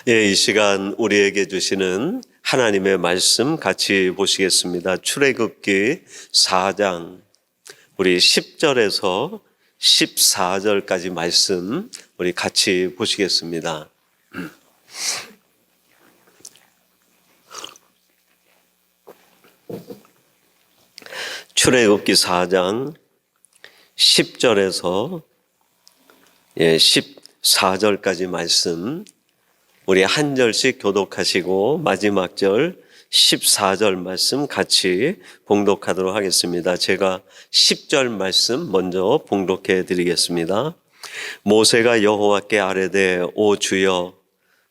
이 시간 우리에게 주시는 하나님의 말씀 같이 보시겠습니다. 출애굽기 4장 우리 10절에서 14절까지 말씀 우리 같이 보시겠습니다. 출애굽기 4장 10절에서 14절까지 말씀 우리 한 절씩 교독하시고 마지막 절 14절 말씀 같이 봉독하도록 하겠습니다. 제가 10절 말씀 먼저 봉독해 드리겠습니다. 모세가 여호와께 아뢰되 오 주여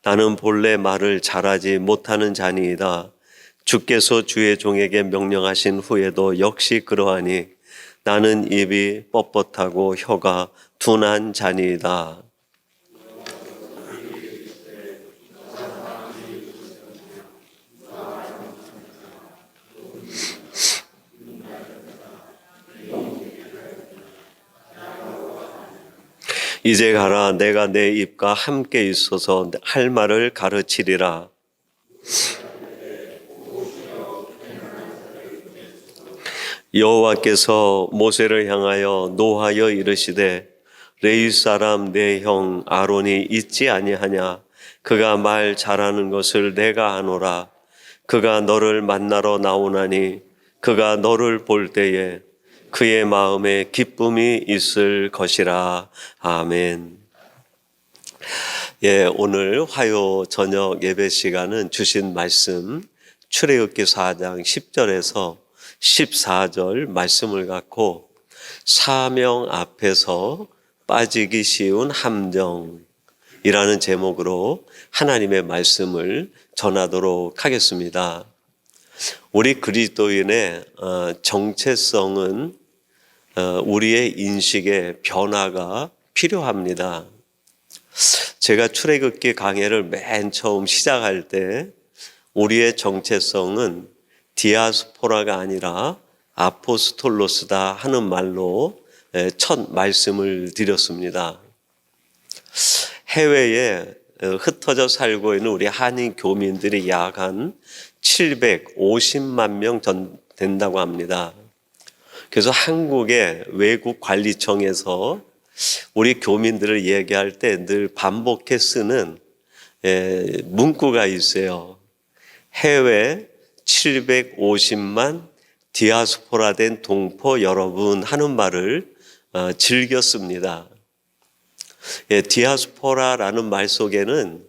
나는 본래 말을 잘하지 못하는 자니이다. 주께서 주의 종에게 명령하신 후에도 역시 그러하니 나는 입이 뻣뻣하고 혀가 둔한 자니이다. 이제 가라. 내가 내 입과 함께 있어서 할 말을 가르치리라. 여호와께서 모세를 향하여 노하여 이르시되 레위 사람 내 형 아론이 있지 아니하냐. 그가 말 잘하는 것을 내가 아노라. 그가 너를 만나러 나오나니 그가 너를 볼 때에 그의 마음에 기쁨이 있을 것이라. 아멘. 오늘 화요 저녁 예배 시간은 주신 말씀 출애굽기 4장 10절에서 14절 말씀을 갖고 사명 앞에서 빠지기 쉬운 함정이라는 제목으로 하나님의 말씀을 전하도록 하겠습니다. 우리 그리스도인의 정체성은 우리의 인식의 변화가 필요합니다. 제가 출애굽기 강해를 맨 처음 시작할 때 우리의 정체성은 디아스포라가 아니라 아포스톨로스다 하는 말로 첫 말씀을 드렸습니다. 해외에 흩어져 살고 있는 우리 한인 교민들이 약 한 750만 명 된다고 합니다. 그래서 한국의 외국관리청에서 우리 교민들을 얘기할 때 늘 반복해 쓰는 문구가 있어요. 해외 750만 디아스포라 된 동포 여러분 하는 말을 즐겨 씁니다. 디아스포라라는 말 속에는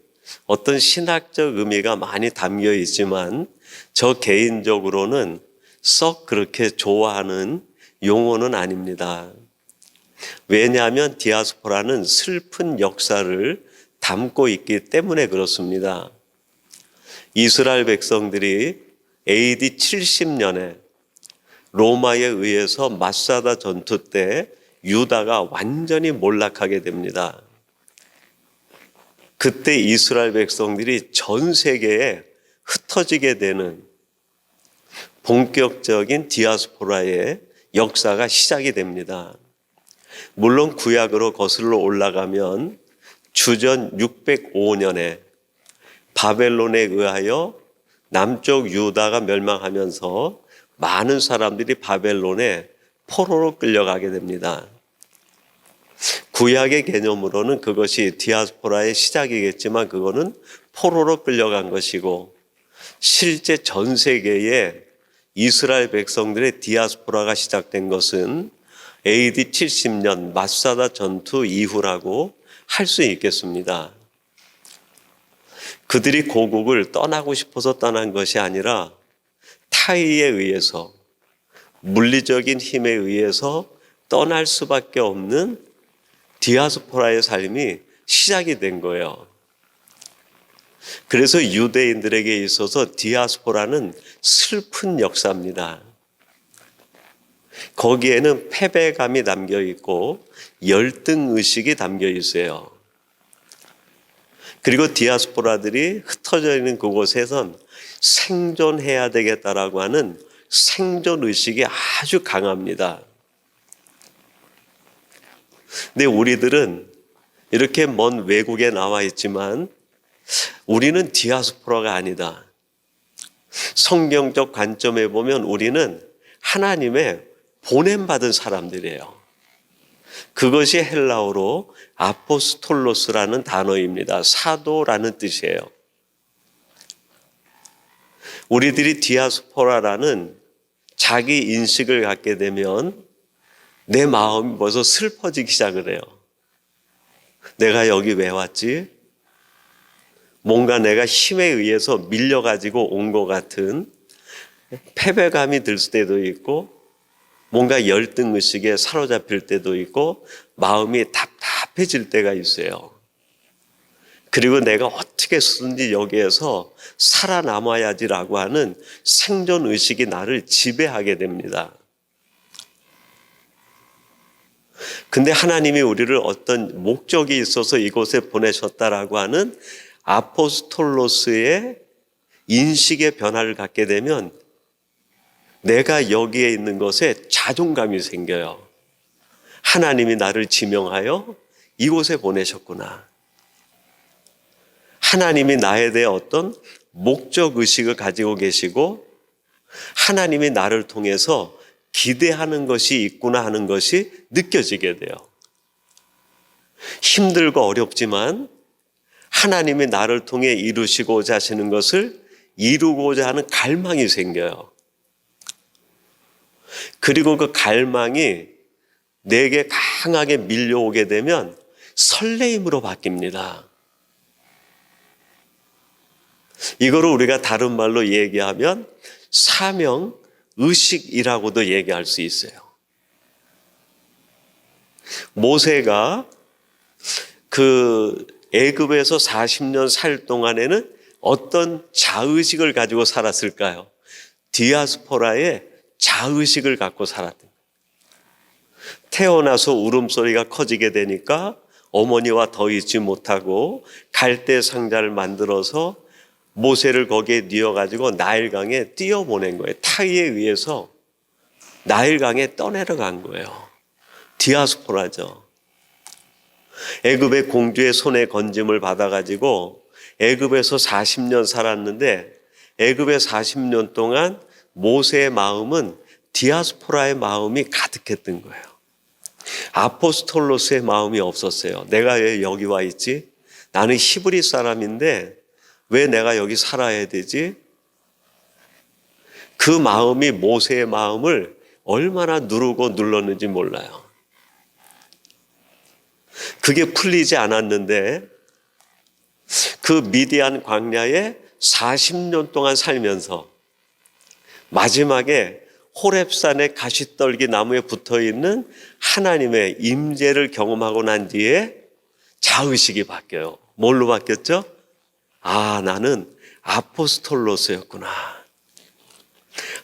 어떤 신학적 의미가 많이 담겨 있지만 저 개인적으로는 썩 그렇게 좋아하는 용어는 아닙니다. 왜냐하면 디아스포라는 슬픈 역사를 담고 있기 때문에 그렇습니다. 이스라엘 백성들이 AD 70년에 로마에 의해서 마사다 전투 때 유다가 완전히 몰락하게 됩니다. 그때 이스라엘 백성들이 전 세계에 흩어지게 되는 본격적인 디아스포라의 역사가 시작이 됩니다. 물론 구약으로 거슬러 올라가면 주전 605년에 바벨론에 의하여 남쪽 유다가 멸망하면서 많은 사람들이 바벨론에 포로로 끌려가게 됩니다. 구약의 개념으로는 그것이 디아스포라의 시작이겠지만 그거는 포로로 끌려간 것이고 실제 전 세계에 이스라엘 백성들의 디아스포라가 시작된 것은 AD 70년 마사다 전투 이후라고 할 수 있겠습니다. 그들이 고국을 떠나고 싶어서 떠난 것이 아니라 타의에 의해서 물리적인 힘에 의해서 떠날 수밖에 없는 디아스포라의 삶이 시작이 된 거예요. 그래서 유대인들에게 있어서 디아스포라는 슬픈 역사입니다. 거기에는 패배감이 담겨 있고 열등의식이 담겨 있어요. 그리고 디아스포라들이 흩어져 있는 그곳에선 생존해야 되겠다라고 하는 생존의식이 아주 강합니다. 근데 우리들은 이렇게 먼 외국에 나와 있지만 우리는 디아스포라가 아니다. 성경적 관점에 보면 우리는 하나님의 보냄받은 사람들이에요. 그것이 헬라어로 아포스톨로스라는 단어입니다. 사도라는 뜻이에요. 우리들이 디아스포라라는 자기 인식을 갖게 되면 내 마음이 벌써 슬퍼지기 시작을 해요. 내가 여기 왜 왔지? 뭔가 내가 힘에 의해서 밀려가지고 온 것 같은 패배감이 들 때도 있고, 뭔가 열등의식에 사로잡힐 때도 있고, 마음이 답답해질 때가 있어요. 그리고 내가 어떻게 쓰든지 여기에서 살아남아야지라고 하는 생존의식이 나를 지배하게 됩니다. 근데 하나님이 우리를 어떤 목적이 있어서 이곳에 보내셨다라고 하는 아포스톨로스의 인식의 변화를 갖게 되면 내가 여기에 있는 것에 자존감이 생겨요. 하나님이 나를 지명하여 이곳에 보내셨구나. 하나님이 나에 대해 어떤 목적의식을 가지고 계시고 하나님이 나를 통해서 기대하는 것이 있구나 하는 것이 느껴지게 돼요. 힘들고 어렵지만 하나님이 나를 통해 이루시고자 하시는 것을 이루고자 하는 갈망이 생겨요. 그리고 그 갈망이 내게 강하게 밀려오게 되면 설레임으로 바뀝니다. 이거를 우리가 다른 말로 얘기하면 사명 의식이라고도 얘기할 수 있어요. 모세가 그 애굽에서 40년 살 동안에는 어떤 자의식을 가지고 살았을까요? 디아스포라의 자의식을 갖고 살았던. 태어나서 울음소리가 커지게 되니까 어머니와 더 있지 못하고 갈대 상자를 만들어서 모세를 거기에 뉘어가지고 나일강에 띄어보낸 거예요. 타이에 의해서 나일강에 떠내려간 거예요. 디아스포라죠. 애굽의 공주의 손에 건짐을 받아가지고 애굽에서 40년 살았는데 애굽의 40년 동안 모세의 마음은 디아스포라의 마음이 가득했던 거예요. 아포스톨로스의 마음이 없었어요. 내가 왜 여기 와 있지? 나는 히브리 사람인데 왜 내가 여기 살아야 되지? 그 마음이 모세의 마음을 얼마나 누르고 눌렀는지 몰라요. 그게 풀리지 않았는데 그 미디안 광야에 40년 동안 살면서 마지막에 호렙산의 가시떨기 나무에 붙어있는 하나님의 임재를 경험하고 난 뒤에 자의식이 바뀌어요. 뭘로 바뀌었죠? 아, 나는 아포스톨로스였구나.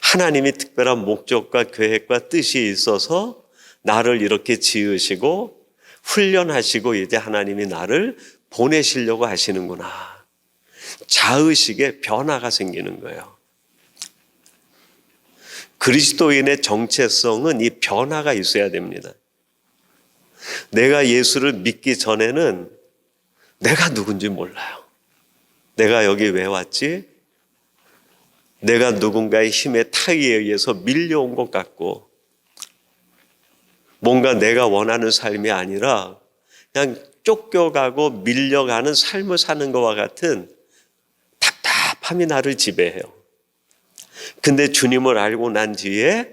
하나님이 특별한 목적과 계획과 뜻이 있어서 나를 이렇게 지으시고 훈련하시고 이제 하나님이 나를 보내시려고 하시는구나. 자의식의 변화가 생기는 거예요. 그리스도인의 정체성은 이 변화가 있어야 됩니다. 내가 예수를 믿기 전에는 내가 누군지 몰라요. 내가 여기 왜 왔지? 내가 누군가의 힘의 타의에 의해서 밀려온 것 같고 뭔가 내가 원하는 삶이 아니라 그냥 쫓겨가고 밀려가는 삶을 사는 것과 같은 답답함이 나를 지배해요. 근데 주님을 알고 난 뒤에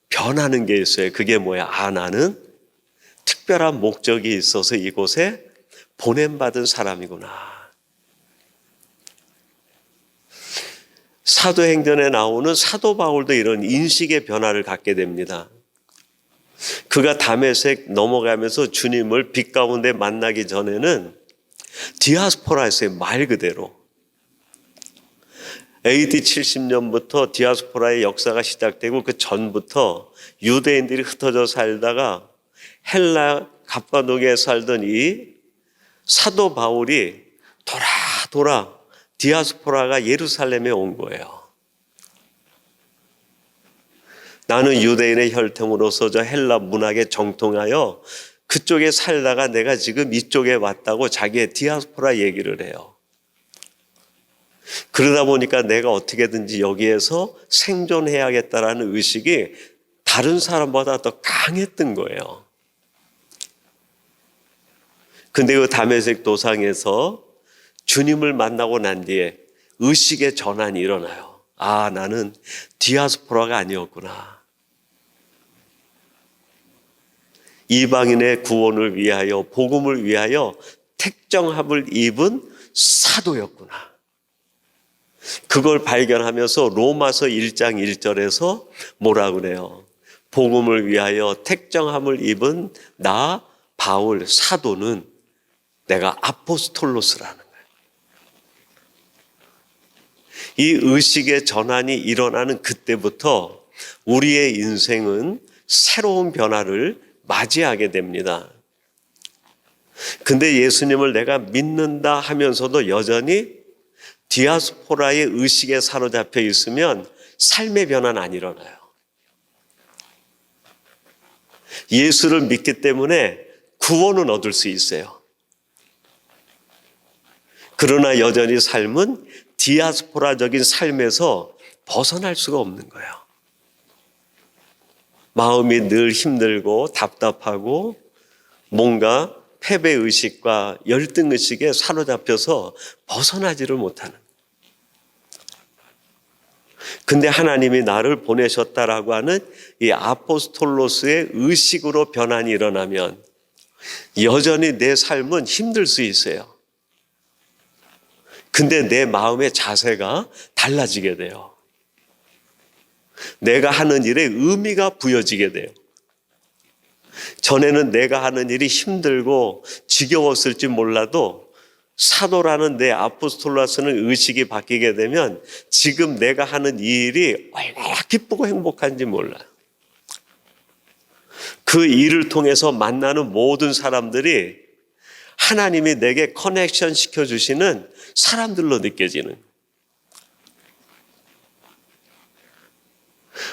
변하는 게 있어요. 그게 뭐야? 아, 나는 특별한 목적이 있어서 이곳에 보냄받은 사람이구나. 사도행전에 나오는 사도 바울도 이런 인식의 변화를 갖게 됩니다. 그가 다메섹 넘어가면서 주님을 빛 가운데 만나기 전에는 디아스포라였어요. 말 그대로. AD 70년부터 디아스포라의 역사가 시작되고 그 전부터 유대인들이 흩어져 살다가 헬라 갑바도기에 살던 이 사도 바울이 돌아 디아스포라가 예루살렘에 온 거예요. 나는 유대인의 혈통으로서 저 헬라 문학에 정통하여 그쪽에 살다가 내가 지금 이쪽에 왔다고 자기의 디아스포라 얘기를 해요. 그러다 보니까 내가 어떻게든지 여기에서 생존해야겠다라는 의식이 다른 사람보다 더 강했던 거예요. 근데 그 다메섹 도상에서 주님을 만나고 난 뒤에 의식의 전환이 일어나요. 아, 나는 디아스포라가 아니었구나. 이방인의 구원을 위하여, 복음을 위하여 택정함을 입은 사도였구나. 그걸 발견하면서 로마서 1장 1절에서 뭐라 그래요? 복음을 위하여 택정함을 입은 나 바울 사도는 내가 아포스톨로스라는 거예요. 이 의식의 전환이 일어나는 그때부터 우리의 인생은 새로운 변화를 맞이하게 됩니다. 근데 예수님을 내가 믿는다 하면서도 여전히 디아스포라의 의식에 사로잡혀 있으면 삶의 변화는 안 일어나요. 예수를 믿기 때문에 구원은 얻을 수 있어요. 그러나 여전히 삶은 디아스포라적인 삶에서 벗어날 수가 없는 거예요. 마음이 늘 힘들고 답답하고 뭔가 패배의식과 열등의식에 사로잡혀서 벗어나지를 못하는. 근데 하나님이 나를 보내셨다라고 하는 이 아포스톨로스의 의식으로 변환이 일어나면 여전히 내 삶은 힘들 수 있어요. 근데 내 마음의 자세가 달라지게 돼요. 내가 하는 일에 의미가 부여지게 돼요. 전에는 내가 하는 일이 힘들고 지겨웠을지 몰라도 사도라는 내 아포스톨로스는 의식이 바뀌게 되면 지금 내가 하는 이 일이 얼마나 기쁘고 행복한지 몰라요. 그 일을 통해서 만나는 모든 사람들이 하나님이 내게 커넥션 시켜주시는 사람들로 느껴지는,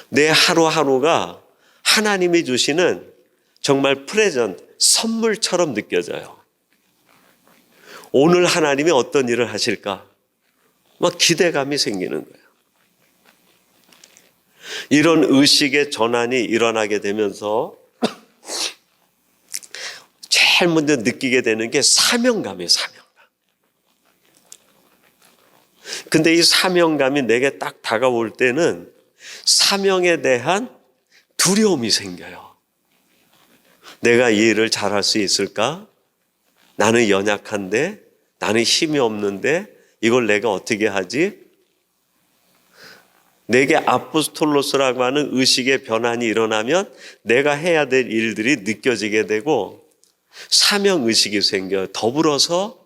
내 하루하루가 하나님이 주시는 정말 프레젠트, 선물처럼 느껴져요. 오늘 하나님이 어떤 일을 하실까? 막 기대감이 생기는 거예요. 이런 의식의 전환이 일어나게 되면서 제일 먼저 느끼게 되는 게 사명감이에요, 사명감. 근데 이 사명감이 내게 딱 다가올 때는 사명에 대한 두려움이 생겨요. 내가 이 일을 잘할 수 있을까? 나는 연약한데, 나는 힘이 없는데 이걸 내가 어떻게 하지? 내게 아포스톨로스라고 하는 의식의 변환이 일어나면 내가 해야 될 일들이 느껴지게 되고 사명의식이 생겨요. 더불어서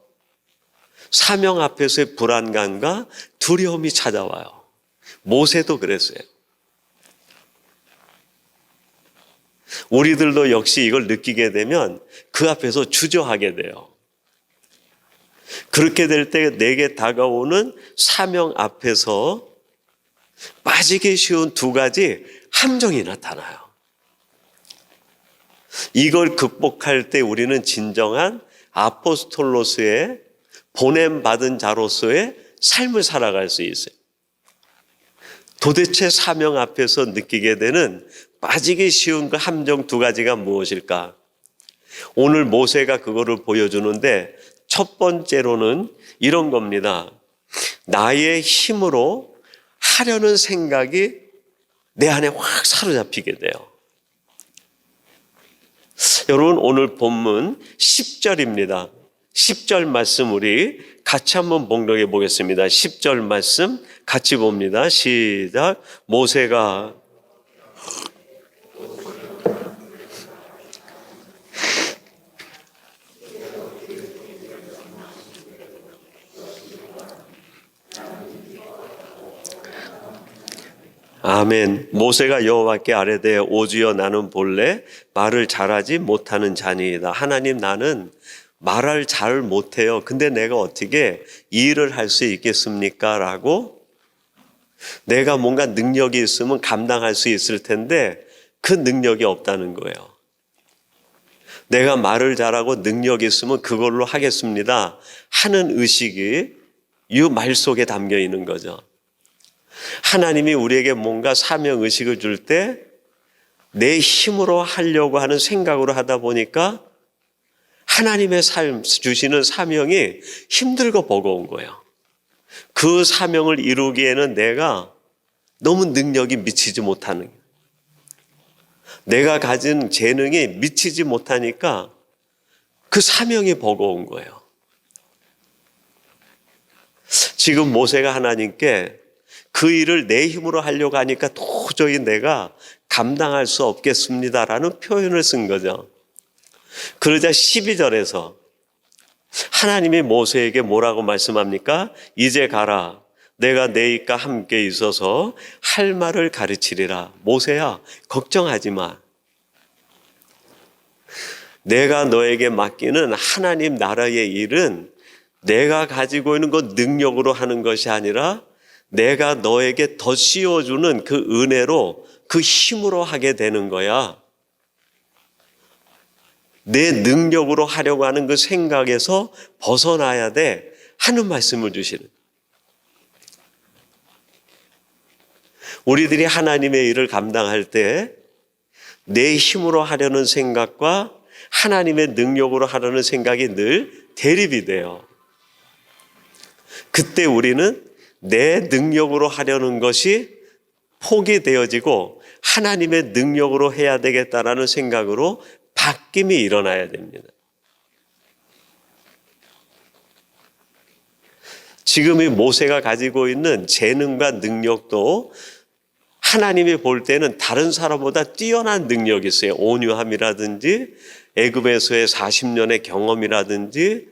사명 앞에서의 불안감과 두려움이 찾아와요. 모세도 그랬어요. 우리들도 역시 이걸 느끼게 되면 그 앞에서 주저하게 돼요. 그렇게 될 때 내게 다가오는 사명 앞에서 빠지기 쉬운 두 가지 함정이 나타나요. 이걸 극복할 때 우리는 진정한 아포스톨로스의 보냄받은 자로서의 삶을 살아갈 수 있어요. 도대체 사명 앞에서 느끼게 되는 빠지기 쉬운 그 함정 두 가지가 무엇일까? 오늘 모세가 그거를 보여주는데 첫 번째로는 이런 겁니다. 나의 힘으로 하려는 생각이 내 안에 확 사로잡히게 돼요. 여러분, 오늘 본문 10절입니다. 10절 말씀 우리 같이 한번 봉독해 보겠습니다. 10절 말씀 같이 봅니다. 시작. 모세가 아멘. 모세가 여호와께 아뢰되 오주여 나는 본래 말을 잘하지 못하는 자니이다. 하나님, 나는 말을 잘 못해요. 근데 내가 어떻게 이 일을 할 수 있겠습니까? 라고 내가 뭔가 능력이 있으면 감당할 수 있을 텐데 그 능력이 없다는 거예요. 내가 말을 잘하고 능력이 있으면 그걸로 하겠습니다 하는 의식이 이 말 속에 담겨 있는 거죠. 하나님이 우리에게 뭔가 사명의식을 줄 때 내 힘으로 하려고 하는 생각으로 하다 보니까 하나님의 삶 주시는 사명이 힘들고 버거운 거예요. 그 사명을 이루기에는 내가 너무 능력이 미치지 못하는 거예요. 내가 가진 재능이 미치지 못하니까 그 사명이 버거운 거예요. 지금 모세가 하나님께 그 일을 내 힘으로 하려고 하니까 도저히 내가 감당할 수 없겠습니다라는 표현을 쓴 거죠. 그러자 12절에서 하나님이 모세에게 뭐라고 말씀합니까? 이제 가라. 내가 너희와 함께 있어서 할 말을 가르치리라. 모세야, 걱정하지 마. 내가 너에게 맡기는 하나님 나라의 일은 내가 가지고 있는 그 능력으로 하는 것이 아니라 내가 너에게 더 씌워주는 그 은혜로 그 힘으로 하게 되는 거야. 내 능력으로 하려고 하는 그 생각에서 벗어나야 돼 하는 말씀을 주시는. 우리들이 하나님의 일을 감당할 때 내 힘으로 하려는 생각과 하나님의 능력으로 하려는 생각이 늘 대립이 돼요. 그때 우리는 내 능력으로 하려는 것이 포기되어지고 하나님의 능력으로 해야 되겠다라는 생각으로 바뀜이 일어나야 됩니다. 지금 이 모세가 가지고 있는 재능과 능력도 하나님이 볼 때는 다른 사람보다 뛰어난 능력이 있어요. 온유함이라든지 애굽에서의 40년의 경험이라든지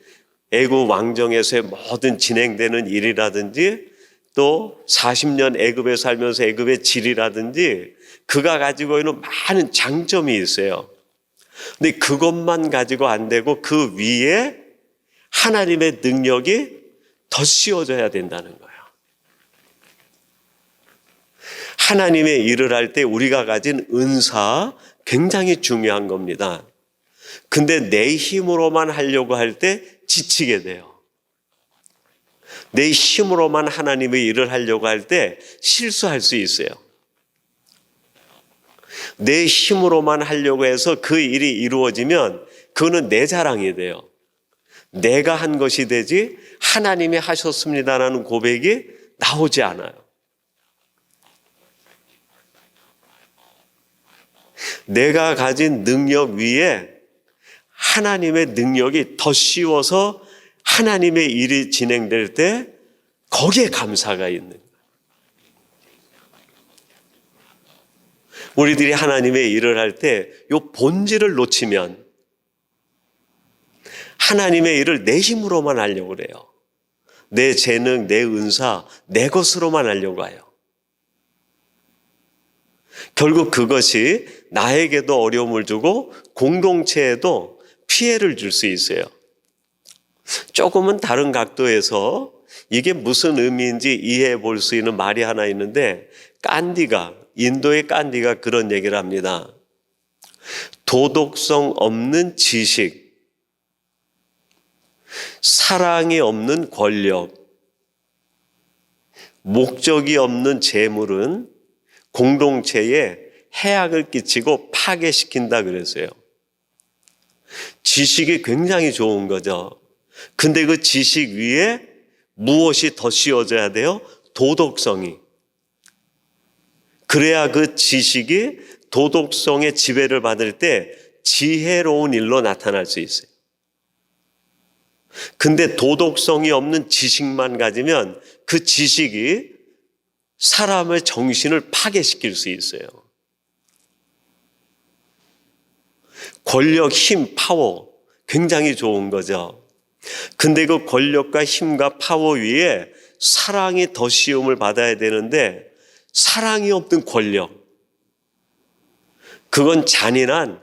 애굽 왕정에서의 모든 진행되는 일이라든지 또 40년 애굽에 살면서 애굽의 질이라든지 그가 가지고 있는 많은 장점이 있어요. 근데 그것만 가지고 안 되고 그 위에 하나님의 능력이 더 씌워져야 된다는 거예요. 하나님의 일을 할 때 우리가 가진 은사 굉장히 중요한 겁니다. 근데 내 힘으로만 하려고 할 때 지치게 돼요. 내 힘으로만 하나님의 일을 하려고 할 때 실수할 수 있어요. 내 힘으로만 하려고 해서 그 일이 이루어지면 그거는 내 자랑이 돼요. 내가 한 것이 되지 하나님이 하셨습니다라는 고백이 나오지 않아요. 내가 가진 능력 위에 하나님의 능력이 더 씌워서 하나님의 일이 진행될 때 거기에 감사가 있는 거예요. 우리들이 하나님의 일을 할 때 이 본질을 놓치면 하나님의 일을 내 힘으로만 하려고 그래요. 내 재능, 내 은사, 내 것으로만 하려고 해요. 결국 그것이 나에게도 어려움을 주고 공동체에도 피해를 줄 수 있어요. 조금은 다른 각도에서 이게 무슨 의미인지 이해해 볼 수 있는 말이 하나 있는데 인도의 깐디가 그런 얘기를 합니다. 도덕성 없는 지식, 사랑이 없는 권력, 목적이 없는 재물은 공동체에 해악을 끼치고 파괴시킨다 그랬어요. 지식이 굉장히 좋은 거죠. 근데 그 지식 위에 무엇이 더 씌워져야 돼요? 도덕성이. 그래야 그 지식이 도덕성의 지배를 받을 때 지혜로운 일로 나타날 수 있어요. 근데 도덕성이 없는 지식만 가지면 그 지식이 사람의 정신을 파괴시킬 수 있어요. 권력, 힘, 파워 굉장히 좋은 거죠. 근데 그 권력과 힘과 파워 위에 사랑이 더 씌움을 받아야 되는데 사랑이 없는 권력, 그건 잔인한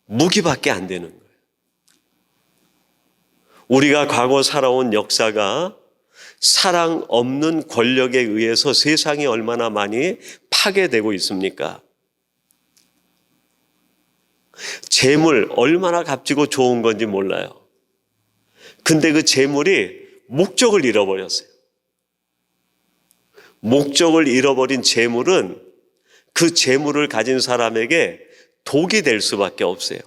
무기밖에 안 되는 거예요. 우리가 과거 살아온 역사가 사랑 없는 권력에 의해서 세상이 얼마나 많이 파괴되고 있습니까? 재물 얼마나 값지고 좋은 건지 몰라요. 근데 그 재물이 목적을 잃어버렸어요. 목적을 잃어버린 재물은 그 재물을 가진 사람에게 독이 될 수밖에 없어요.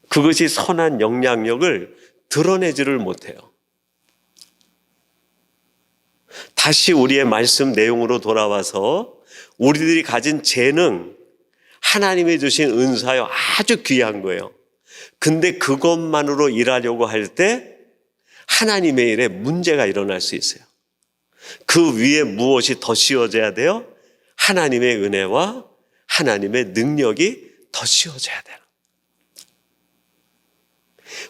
그것이 선한 영향력을 드러내지를 못해요. 다시 우리의 말씀 내용으로 돌아와서 우리들이 가진 재능, 하나님이 주신 은사요, 아주 귀한 거예요. 근데 그것만으로 일하려고 할 때 하나님의 일에 문제가 일어날 수 있어요. 그 위에 무엇이 더 씌워져야 돼요? 하나님의 은혜와 하나님의 능력이 더 씌워져야 돼요.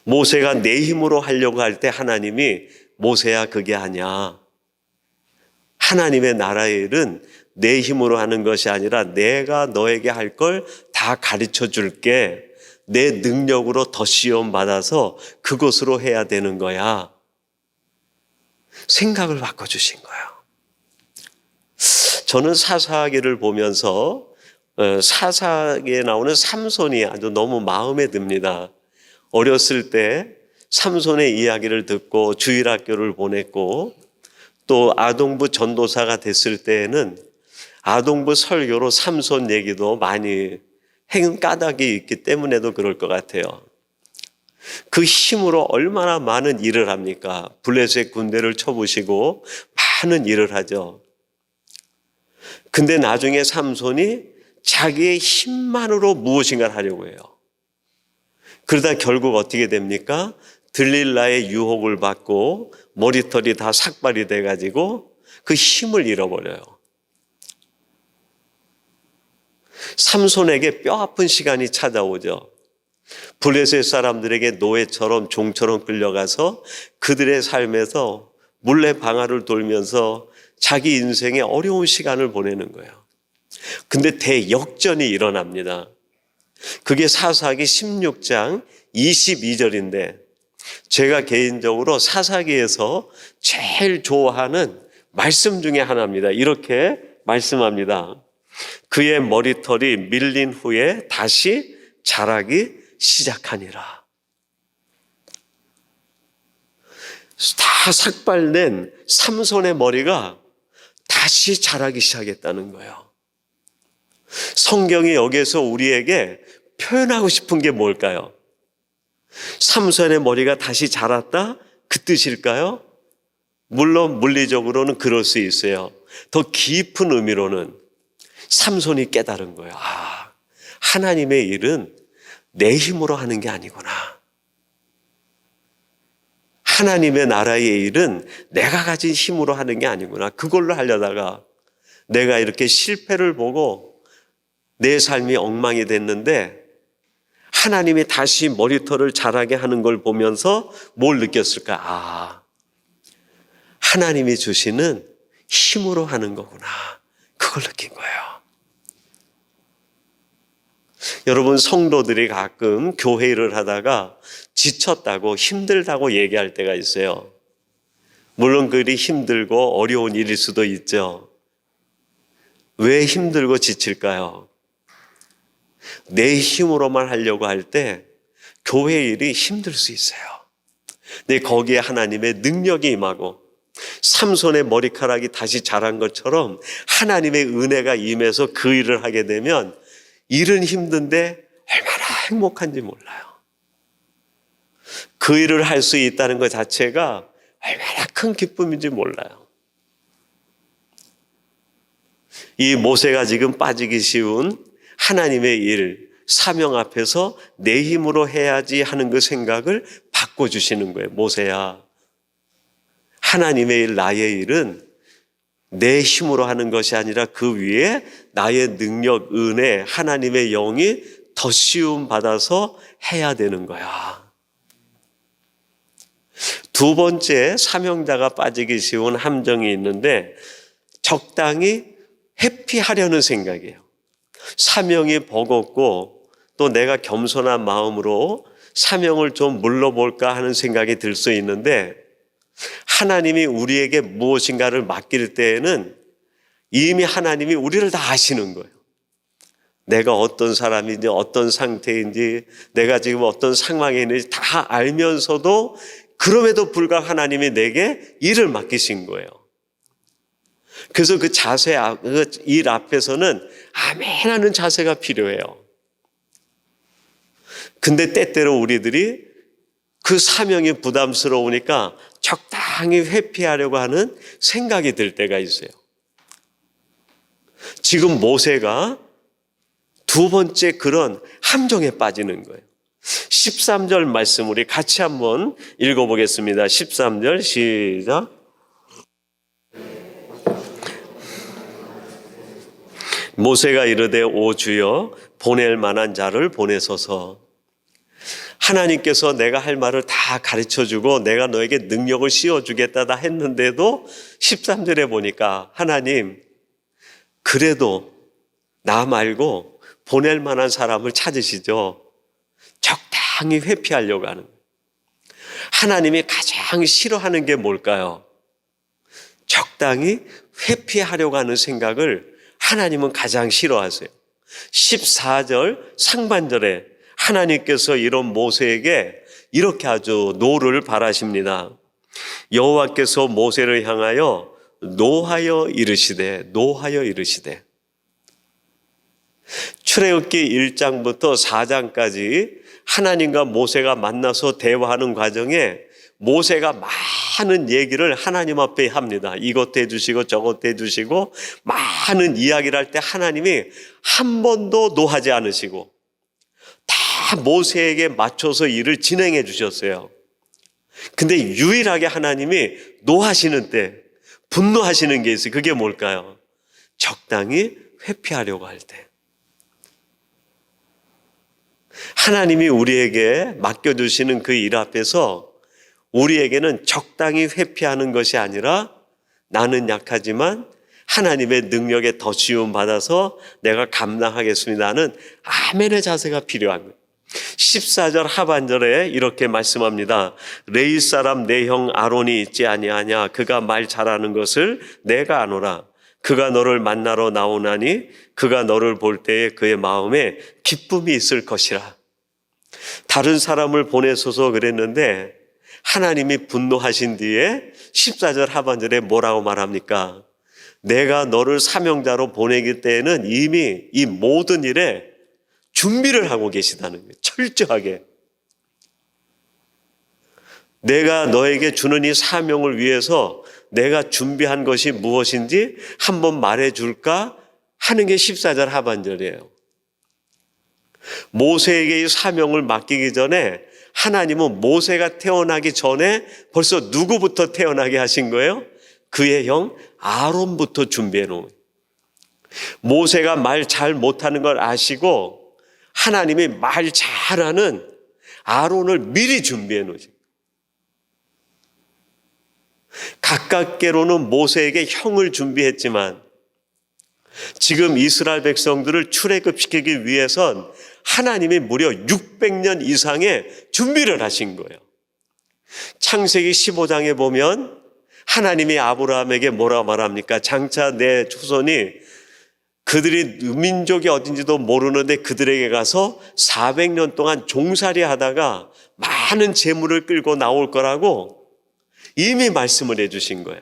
모세가 내 힘으로 하려고 할 때 하나님이 모세야 그게 아니야. 하나님의 나라의 일은 내 힘으로 하는 것이 아니라 내가 너에게 할 걸 다 가르쳐 줄게. 내 능력으로 더 시험 받아서 그것으로 해야 되는 거야. 생각을 바꿔주신 거예요. 저는 사사기를 보면서 사사기에 나오는 삼손이 아주 너무 마음에 듭니다. 어렸을 때 삼손의 이야기를 듣고 주일학교를 보냈고 또 아동부 전도사가 됐을 때에는 아동부 설교로 삼손 얘기도 많이 행 까닭이 있기 때문에도 그럴 것 같아요. 그 힘으로 얼마나 많은 일을 합니까? 블레셋 군대를 쳐부시고 많은 일을 하죠. 근데 나중에 삼손이 자기의 힘만으로 무엇인가를 하려고 해요. 그러다 결국 어떻게 됩니까? 들릴라의 유혹을 받고 머리털이 다 삭발이 돼가지고 그 힘을 잃어버려요. 삼손에게 뼈아픈 시간이 찾아오죠. 블레셋 사람들에게 노예처럼 종처럼 끌려가서 그들의 삶에서 물레방아를 돌면서 자기 인생의 어려운 시간을 보내는 거예요. 근데 대역전이 일어납니다. 그게 사사기 16장 22절인데 제가 개인적으로 사사기에서 제일 좋아하는 말씀 중에 하나입니다. 이렇게 말씀합니다. 그의 머리털이 밀린 후에 다시 자라기 시작하니라. 다 삭발된 삼손의 머리가 다시 자라기 시작했다는 거예요. 성경이 여기에서 우리에게 표현하고 싶은 게 뭘까요? 삼손의 머리가 다시 자랐다? 그 뜻일까요? 물론 물리적으로는 그럴 수 있어요. 더 깊은 의미로는 삼손이 깨달은 거예요. 아, 하나님의 일은 내 힘으로 하는 게 아니구나. 하나님의 나라의 일은 내가 가진 힘으로 하는 게 아니구나. 그걸로 하려다가 내가 이렇게 실패를 보고 내 삶이 엉망이 됐는데 하나님이 다시 머리털을 자라게 하는 걸 보면서 뭘 느꼈을까? 아, 하나님이 주시는 힘으로 하는 거구나. 그걸 느낀 거예요. 여러분, 성도들이 가끔 교회 일을 하다가 지쳤다고 힘들다고 얘기할 때가 있어요. 물론 그리 힘들고 어려운 일일 수도 있죠. 왜 힘들고 지칠까요? 내 힘으로만 하려고 할 때 교회 일이 힘들 수 있어요. 근데 거기에 하나님의 능력이 임하고 삼손의 머리카락이 다시 자란 것처럼 하나님의 은혜가 임해서 그 일을 하게 되면 일은 힘든데 얼마나 행복한지 몰라요. 그 일을 할 수 있다는 것 자체가 얼마나 큰 기쁨인지 몰라요. 이 모세가 지금 빠지기 쉬운 하나님의 일, 사명 앞에서 내 힘으로 해야지 하는 그 생각을 바꿔주시는 거예요. 모세야, 하나님의 일, 나의 일은 내 힘으로 하는 것이 아니라 그 위에 나의 능력, 은혜, 하나님의 영이 더 씌움 받아서 해야 되는 거야. 두 번째, 사명자가 빠지기 쉬운 함정이 있는데 적당히 회피하려는 생각이에요. 사명이 버겁고 또 내가 겸손한 마음으로 사명을 좀 물러볼까 하는 생각이 들 수 있는데 하나님이 우리에게 무엇인가를 맡길 때에는 이미 하나님이 우리를 다 아시는 거예요. 내가 어떤 사람인지 어떤 상태인지 내가 지금 어떤 상황에 있는지 다 알면서도 그럼에도 불구하고 하나님이 내게 일을 맡기신 거예요. 그래서 그 자세, 그 일 앞에서는 아멘 하는 자세가 필요해요. 근데 때때로 우리들이 그 사명이 부담스러우니까 적당히 회피하려고 하는 생각이 들 때가 있어요. 지금 모세가 두 번째 그런 함정에 빠지는 거예요. 13절 말씀 우리 같이 한번 읽어보겠습니다. 13절 시작. 모세가 이르되 오 주여 보낼 만한 자를 보내소서. 하나님께서 내가 할 말을 다 가르쳐주고 내가 너에게 능력을 씌워주겠다 했는데도 13절에 보니까 하나님 그래도 나 말고 보낼 만한 사람을 찾으시죠. 적당히 회피하려고 하는 거예요. 하나님이 가장 싫어하는 게 뭘까요? 적당히 회피하려고 하는 생각을 하나님은 가장 싫어하세요. 14절 상반절에 하나님께서 이런 모세에게 이렇게 아주 노를 바라십니다. 여호와께서 모세를 향하여 노하여 이르시되 출애굽기 1장부터 4장까지 하나님과 모세가 만나서 대화하는 과정에 모세가 많은 얘기를 하나님 앞에 합니다. 이것도 해주시고 저것도 해주시고 많은 이야기를 할 때 하나님이 한 번도 노하지 않으시고 다 모세에게 맞춰서 일을 진행해 주셨어요. 근데 유일하게 하나님이 노하시는 때 분노하시는 게 있어요. 그게 뭘까요? 적당히 회피하려고 할 때. 하나님이 우리에게 맡겨주시는 그 일 앞에서 우리에게는 적당히 회피하는 것이 아니라 나는 약하지만 하나님의 능력에 더 지움 받아서 내가 감당하겠습니다 하는 아멘의 자세가 필요한 거예요. 14절 하반절에 이렇게 말씀합니다. 레위 사람 내 형 아론이 있지 아니하냐 그가 말 잘하는 것을 내가 아노라. 그가 너를 만나러 나오나니 그가 너를 볼 때에 그의 마음에 기쁨이 있을 것이라. 다른 사람을 보내소서 그랬는데 하나님이 분노하신 뒤에 14절 하반절에 뭐라고 말합니까? 내가 너를 사명자로 보내기 때에는 이미 이 모든 일에 준비를 하고 계시다는 거예요. 철저하게. 내가 너에게 주는 이 사명을 위해서 내가 준비한 것이 무엇인지 한번 말해줄까 하는 게 14절 하반절이에요. 모세에게 이 사명을 맡기기 전에 하나님은 모세가 태어나기 전에 벌써 누구부터 태어나게 하신 거예요? 그의 형 아론부터 준비해 놓은 거예요. 모세가 말 잘 못하는 걸 아시고 하나님이 말 잘하는 아론을 미리 준비해 놓으신 거예요. 가깝게로는 모세에게 형을 준비했지만 지금 이스라엘 백성들을 출애굽시키기 위해선 하나님이 무려 600년 이상의 준비를 하신 거예요. 창세기 15장에 보면 하나님이 아브라함에게 뭐라 말합니까? 장차 내 후손이 그들이 민족이 어딘지도 모르는데 그들에게 가서 400년 동안 종살이 하다가 많은 재물을 끌고 나올 거라고 이미 말씀을 해주신 거예요.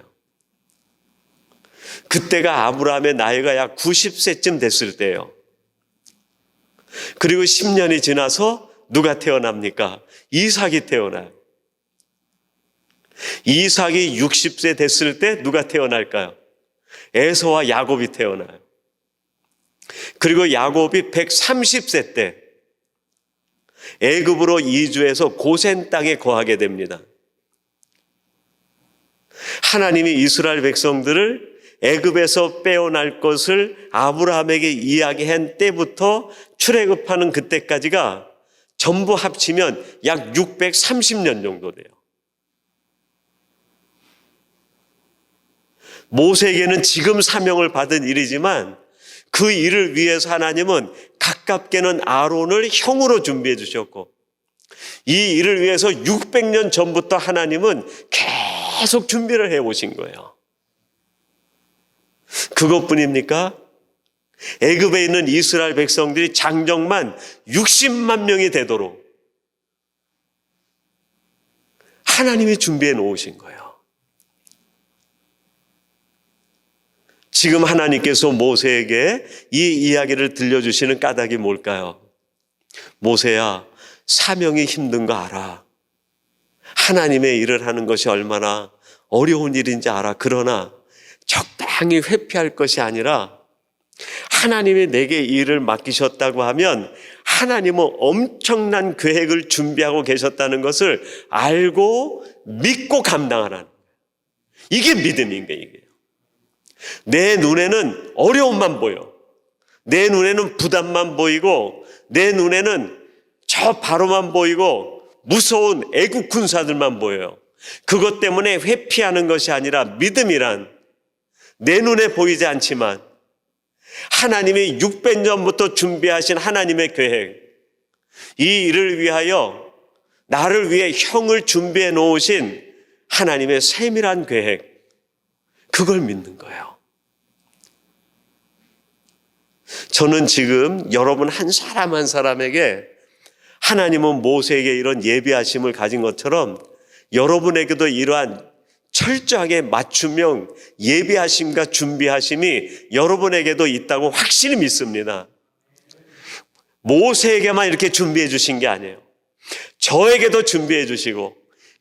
그때가 아브라함의 나이가 약 90세쯤 됐을 때예요. 그리고 10년이 지나서 누가 태어납니까? 이삭이 태어나요. 이삭이 60세 됐을 때 누가 태어날까요? 에서와 야곱이 태어나요. 그리고 야곱이 130세 때 애굽으로 이주해서 고센 땅에 거하게 됩니다. 하나님이 이스라엘 백성들을 애굽에서 빼어날 것을 아브라함에게 이야기한 때부터 출애굽하는 그때까지가 전부 합치면 약 630년 정도 돼요. 모세에게는 지금 사명을 받은 일이지만 그 일을 위해서 하나님은 가깝게는 아론을 형으로 준비해 주셨고 이 일을 위해서 600년 전부터 하나님은 계속 준비를 해 오신 거예요. 그것뿐입니까? 애굽에 있는 이스라엘 백성들이 장정만 60만 명이 되도록 하나님이 준비해 놓으신 거예요. 지금 하나님께서 모세에게 이 이야기를 들려주시는 까닭이 뭘까요? 모세야, 사명이 힘든 거 알아. 하나님의 일을 하는 것이 얼마나 어려운 일인지 알아. 그러나 적당히 회피할 것이 아니라 하나님이 내게 일을 맡기셨다고 하면 하나님은 엄청난 계획을 준비하고 계셨다는 것을 알고 믿고 감당하라는 거예요. 이게 믿음인 거예요. 내 눈에는 어려움만 보여. 내 눈에는 부담만 보이고 내 눈에는 저 바로만 보이고 무서운 애국 군사들만 보여요. 그것 때문에 회피하는 것이 아니라 믿음이란 내 눈에 보이지 않지만 하나님이 600년부터 준비하신 하나님의 계획, 이 일을 위하여 나를 위해 형을 준비해 놓으신 하나님의 세밀한 계획, 그걸 믿는 거예요. 저는 지금 여러분 한 사람 한 사람에게 하나님은 모세에게 이런 예비하심을 가진 것처럼 여러분에게도 이러한 철저하게 맞춤형 예비하심과 준비하심이 여러분에게도 있다고 확실히 믿습니다. 모세에게만 이렇게 준비해 주신 게 아니에요. 저에게도 준비해 주시고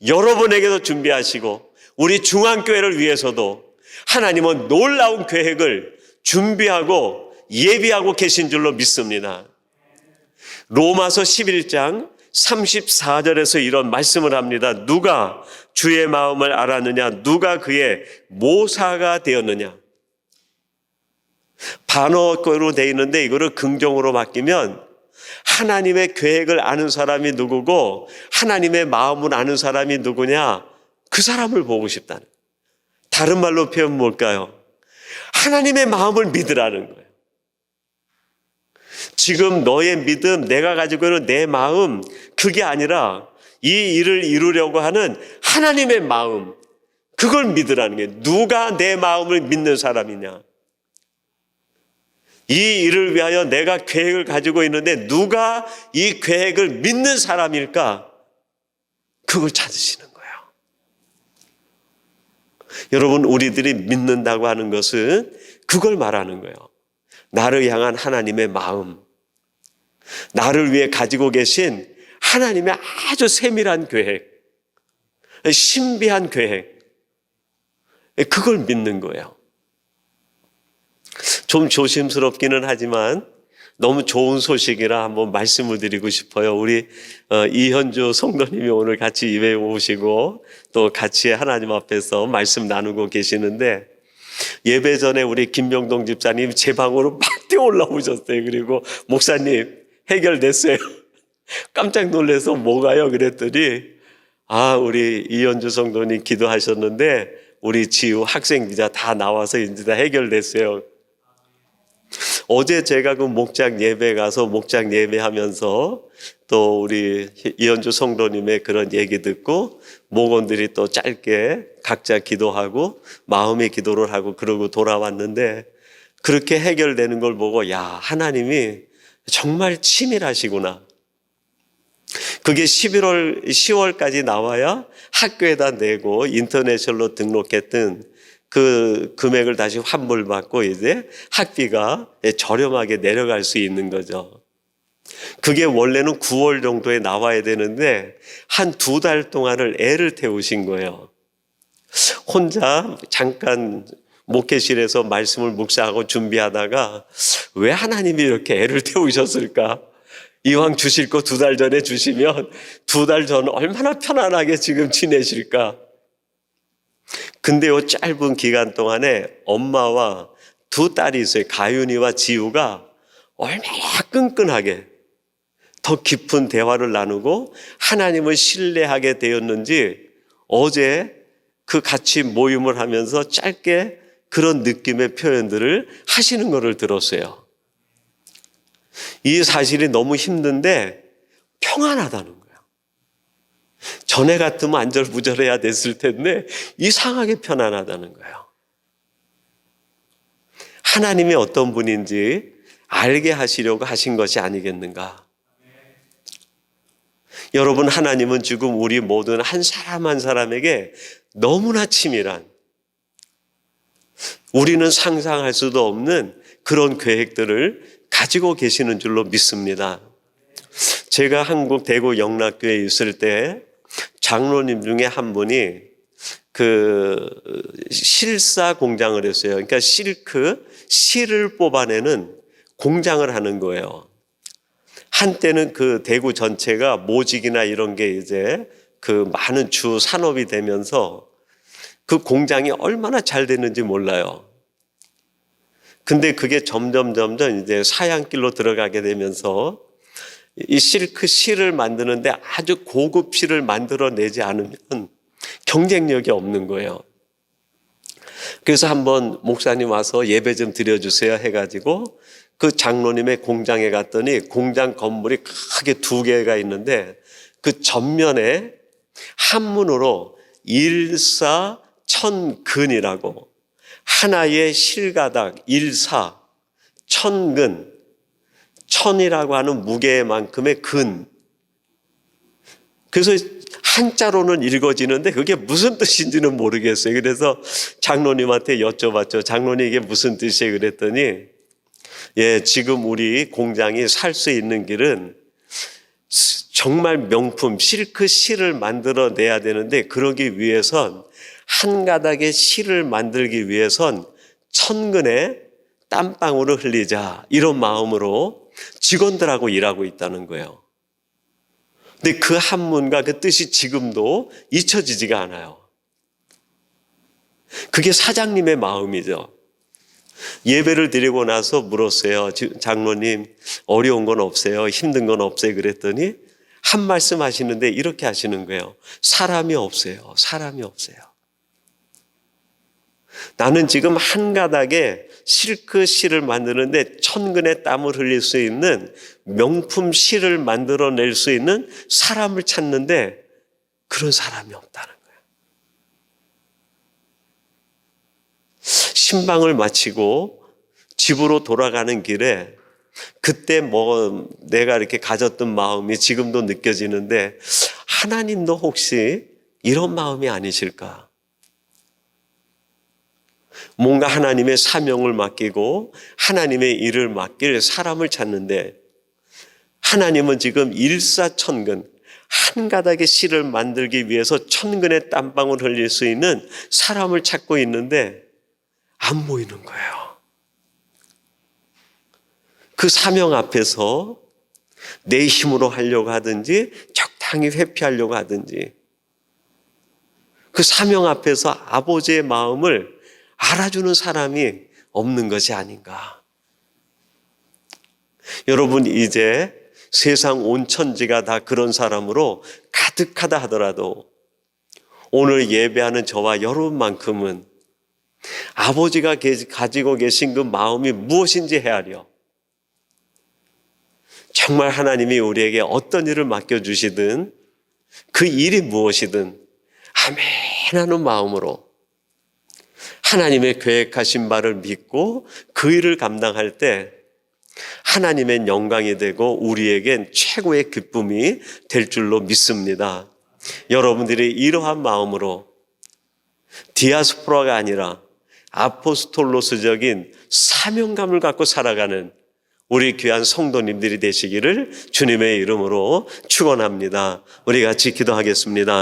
여러분에게도 준비하시고 우리 중앙교회를 위해서도 하나님은 놀라운 계획을 준비하고 예비하고 계신 줄로 믿습니다. 로마서 11장 34절에서 이런 말씀을 합니다. 누가 주의 마음을 알았느냐? 누가 그의 모사가 되었느냐? 반어로 되어 있는데 이거를 긍정으로 바뀌면 하나님의 계획을 아는 사람이 누구고 하나님의 마음을 아는 사람이 누구냐? 그 사람을 보고 싶다는. 다른 말로 표현하면 뭘까요? 하나님의 마음을 믿으라는 거예요. 지금 너의 믿음, 내가 가지고 있는 내 마음, 그게 아니라 이 일을 이루려고 하는 하나님의 마음, 그걸 믿으라는 게 누가 내 마음을 믿는 사람이냐. 이 일을 위하여 내가 계획을 가지고 있는데 누가 이 계획을 믿는 사람일까? 그걸 찾으시는 거예요. 여러분, 우리들이 믿는다고 하는 것은 그걸 말하는 거예요. 나를 향한 하나님의 마음, 나를 위해 가지고 계신 하나님의 아주 세밀한 계획, 신비한 계획, 그걸 믿는 거예요. 좀 조심스럽기는 하지만 너무 좋은 소식이라 한번 말씀을 드리고 싶어요. 우리 이현주 성도님이 오늘 같이 예배 오시고 또 같이 하나님 앞에서 말씀 나누고 계시는데 예배 전에 우리 김명동 집사님 제 방으로 막 뛰어 올라오셨어요. 그리고 목사님 해결됐어요. 깜짝 놀라서 뭐가요? 그랬더니 우리 이현주 성도님 기도하셨는데 우리 지우 학생기자 다 나와서 이제 다 해결됐어요. 어제 제가 그 목장 예배 가서 목장 예배하면서 또 우리 이현주 성도님의 그런 얘기 듣고 목원들이 또 짧게 각자 기도하고 마음의 기도를 하고 그러고 돌아왔는데 그렇게 해결되는 걸 보고 하나님이 정말 치밀하시구나. 그게 10월까지 나와야 학교에다 내고 인터내셔널로 등록했던 그 금액을 다시 환불받고 이제 학비가 저렴하게 내려갈 수 있는 거죠. 그게 원래는 9월 정도에 나와야 되는데 한 2달 동안을 애를 태우신 거예요. 혼자 잠깐 목회실에서 말씀을 묵상하고 준비하다가 왜 하나님이 이렇게 애를 태우셨을까? 이왕 주실 거 2달 전에 주시면 2달 전 얼마나 편안하게 지금 지내실까? 근데 이 짧은 기간 동안에 엄마와 2 딸이 있어요. 가윤이와 지우가 얼마나 끈끈하게 더 깊은 대화를 나누고 하나님을 신뢰하게 되었는지 어제 그 같이 모임을 하면서 짧게 그런 느낌의 표현들을 하시는 것을 들었어요. 이 사실이 너무 힘든데 평안하다는 거예요. 전에 같으면 안절부절해야 됐을 텐데 이상하게 편안하다는 거예요. 하나님이 어떤 분인지 알게 하시려고 하신 것이 아니겠는가. 여러분, 하나님은 지금 우리 모든 한 사람 한 사람에게 너무나 치밀한, 우리는 상상할 수도 없는 그런 계획들을 가지고 계시는 줄로 믿습니다. 제가 한국 대구 영락교회에 있을 때 장로님 중에 한 분이 그 실사 공장을 했어요. 그러니까 실을 뽑아내는 공장을 하는 거예요. 한때는 그 대구 전체가 모직이나 이런 게 이제 그 많은 주 산업이 되면서 그 공장이 얼마나 잘 됐는지 몰라요. 근데 그게 점점 이제 사양길로 들어가게 되면서 이 실을 만드는데 아주 고급 실을 만들어내지 않으면 경쟁력이 없는 거예요. 그래서 한번 목사님 와서 예배 좀 드려주세요 해가지고 그 장로님의 공장에 갔더니 공장 건물이 크게 2개가 있는데 그 전면에 한문으로 일사천근이라고, 하나의 실가닥 일사, 천근, 천이라고 하는 무게만큼의 근. 그래서 한자로는 읽어지는데 그게 무슨 뜻인지는 모르겠어요. 그래서 장로님한테 여쭤봤죠. 장로님, 이게 무슨 뜻이에요? 그랬더니 지금 우리 공장이 살 수 있는 길은 정말 명품 실을 만들어내야 되는데, 그러기 위해선 한 가닥의 실을 만들기 위해선 천근의 땀방울을 흘리자, 이런 마음으로 직원들하고 일하고 있다는 거예요. 근데 그 한문과 그 뜻이 지금도 잊혀지지가 않아요. 그게 사장님의 마음이죠. 예배를 드리고 나서 물었어요. 장로님, 어려운 건 없어요? 힘든 건 없어요? 그랬더니 한 말씀 하시는데 이렇게 하시는 거예요. 사람이 없어요. 사람이 없어요. 나는 지금 한 가닥의 실을 만드는데 천근의 땀을 흘릴 수 있는 명품 실을 만들어낼 수 있는 사람을 찾는데 그런 사람이 없다는 거예요. 신방을 마치고 집으로 돌아가는 길에 그때 내가 이렇게 가졌던 마음이 지금도 느껴지는데, 하나님도 혹시 이런 마음이 아니실까? 뭔가 하나님의 사명을 맡기고 하나님의 일을 맡길 사람을 찾는데, 하나님은 지금 일사천근, 한 가닥의 실을 만들기 위해서 천근의 땀방울 흘릴 수 있는 사람을 찾고 있는데 안 보이는 거예요. 그 사명 앞에서 내 힘으로 하려고 하든지 적당히 회피하려고 하든지, 그 사명 앞에서 아버지의 마음을 알아주는 사람이 없는 것이 아닌가. 여러분, 이제 세상 온 천지가 다 그런 사람으로 가득하다 하더라도 오늘 예배하는 저와 여러분만큼은 아버지가 가지고 계신 그 마음이 무엇인지 헤아려 정말 하나님이 우리에게 어떤 일을 맡겨주시든 그 일이 무엇이든 아멘 하는 마음으로 하나님의 계획하신 바를 믿고 그 일을 감당할 때 하나님의 영광이 되고 우리에겐 최고의 기쁨이 될 줄로 믿습니다. 여러분들이 이러한 마음으로 디아스포라가 아니라 아포스톨로스적인 사명감을 갖고 살아가는 우리 귀한 성도님들이 되시기를 주님의 이름으로 축원합니다. 우리 같이 기도하겠습니다.